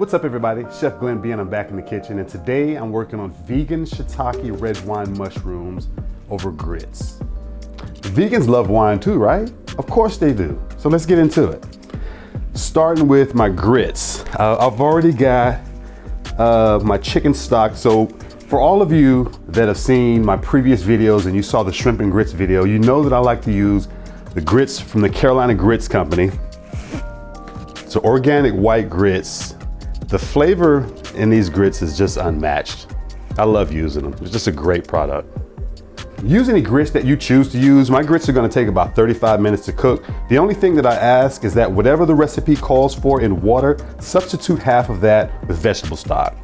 What's up everybody? Chef Glenn B and I'm back in the kitchen, and today I'm working on vegan shiitake red wine mushrooms over grits. Vegans love wine too, right? Of course they do. So let's get into it. Starting with my grits. I've already got my chicken stock. So for all of you that have seen my previous videos and you saw the shrimp and grits video, you know that I like to use the grits from the Carolina Grits Company. So organic white grits. The flavor in these grits is just unmatched. I love using them. It's just a great product. Use any grits that you choose to use. My grits are gonna take about 35 minutes to cook. The only thing that I ask is that whatever the recipe calls for in water, substitute half of that with vegetable stock.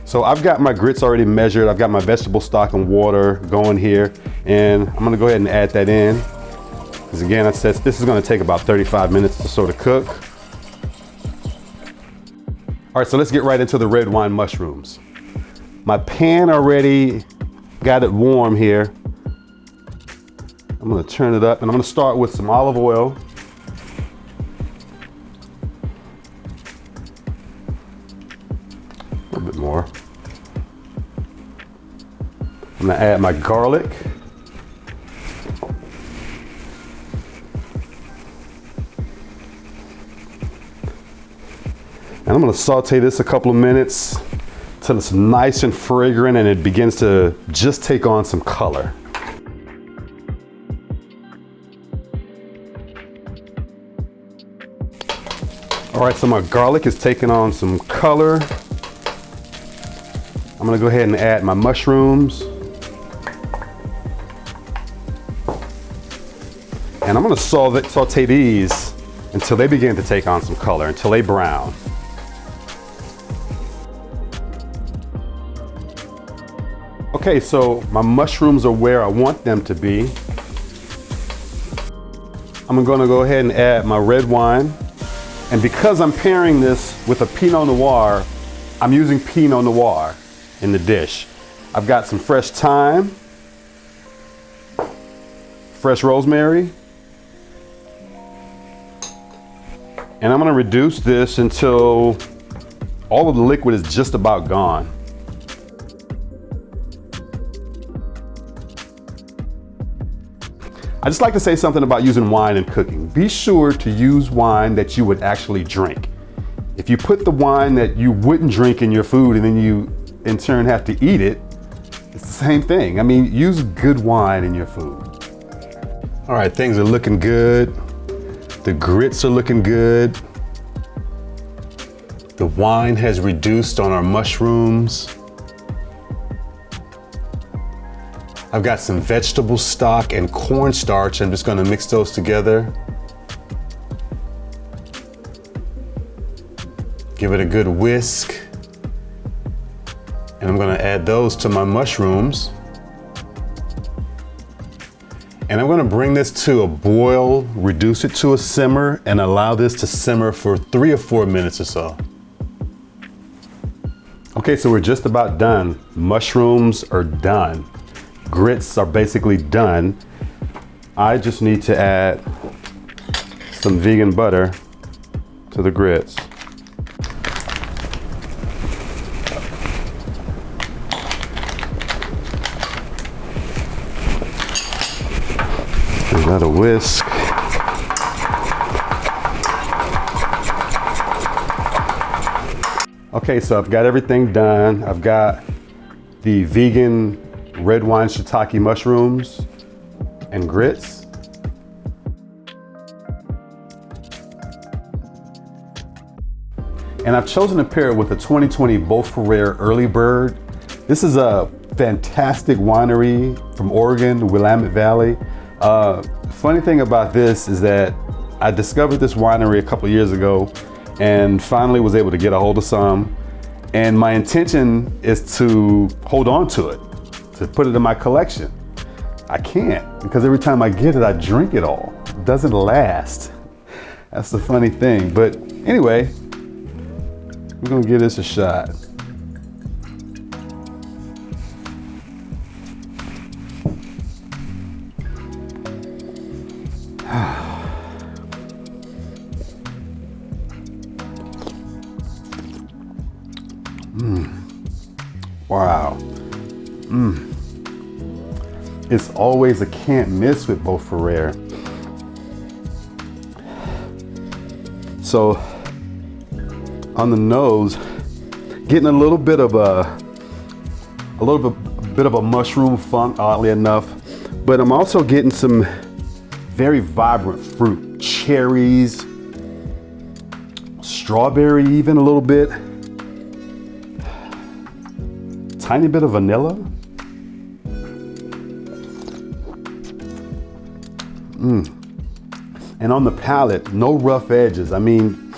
So I've got my grits already measured. I've got my vegetable stock and water going here, and I'm gonna go ahead and add that in. Because again, I said this is gonna take about 35 minutes or so to cook. All right, so let's get right into the red wine mushrooms. My pan already got it warm here. I'm gonna turn it up and I'm gonna start with some olive oil. A little bit more. I'm gonna add my garlic. And I'm gonna saute this a couple of minutes till it's nice and fragrant and it begins to just take on some color. All right, so my garlic is taking on some color. I'm gonna go ahead and add my mushrooms. And I'm gonna saute these until they begin to take on some color, until they brown. Okay, so my mushrooms are where I want them to be. I'm gonna go ahead and add my red wine. And because I'm pairing this with a Pinot Noir, I'm using Pinot Noir in the dish. I've got some fresh thyme, fresh rosemary, and I'm gonna reduce this until all of the liquid is just about gone. I just like to say something about using wine in cooking. Be sure to use wine that you would actually drink. If you put the wine that you wouldn't drink in your food and then you in turn have to eat it, it's the same thing. I mean, use good wine in your food. All right, things are looking good. The grits are looking good. The wine has reduced on our mushrooms. I've got some vegetable stock and cornstarch. I'm just gonna mix those together. Give it a good whisk. And I'm gonna add those to my mushrooms. And I'm gonna bring this to a boil, reduce it to a simmer, and allow this to simmer for 3 or 4 minutes or so. Okay, so we're just about done. Mushrooms are done. Grits are basically done. I just need to add some vegan butter to the grits. Give that a whisk. Okay, so I've got everything done. I've got the vegan red wine shiitake mushrooms and grits. And I've chosen to pair it with a 2020 Beaux Freres Early Bird. This is a fantastic winery from Oregon, the Willamette Valley. Funny thing about this is that I discovered this winery a couple of years ago and finally was able to get a hold of some. And my intention is to hold on to it, to put it in my collection. I can't, because every time I get it, I drink it all. It doesn't last. That's the funny thing. But anyway, we're gonna give this a shot. Wow. It's always a can't miss with Beaux Freres. So on the nose, getting a little bit of a mushroom funk, oddly enough, but I'm also getting some very vibrant fruit, cherries, strawberry, even a little bit, tiny bit of vanilla. And on the palate, no rough edges. I mean,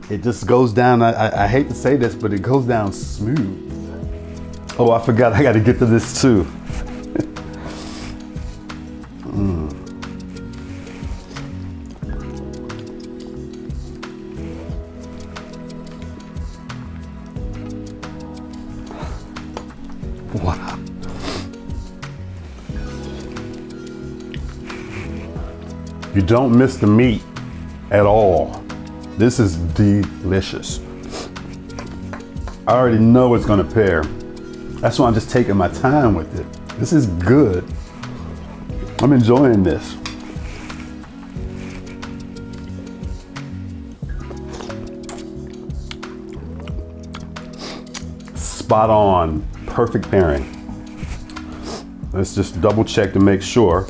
it just goes down, I hate to say this, but it goes down smooth. Oh, I forgot, I gotta get to this too. Wow. You don't miss the meat at all. This is delicious. I already know it's gonna pair. That's why I'm just taking my time with it. This is good. I'm enjoying this. Spot on, perfect pairing. Let's just double check to make sure.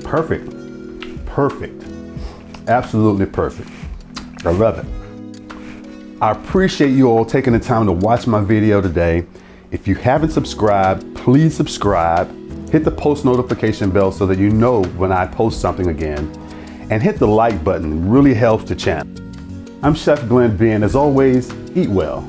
Perfect, perfect, absolutely perfect. I love it. I appreciate you all taking the time to watch my video today. If you haven't subscribed, please subscribe. Hit the post notification bell so that you know when I post something again. And hit the like button, it really helps the channel. I'm Chef Glenn B, and as always, eat well.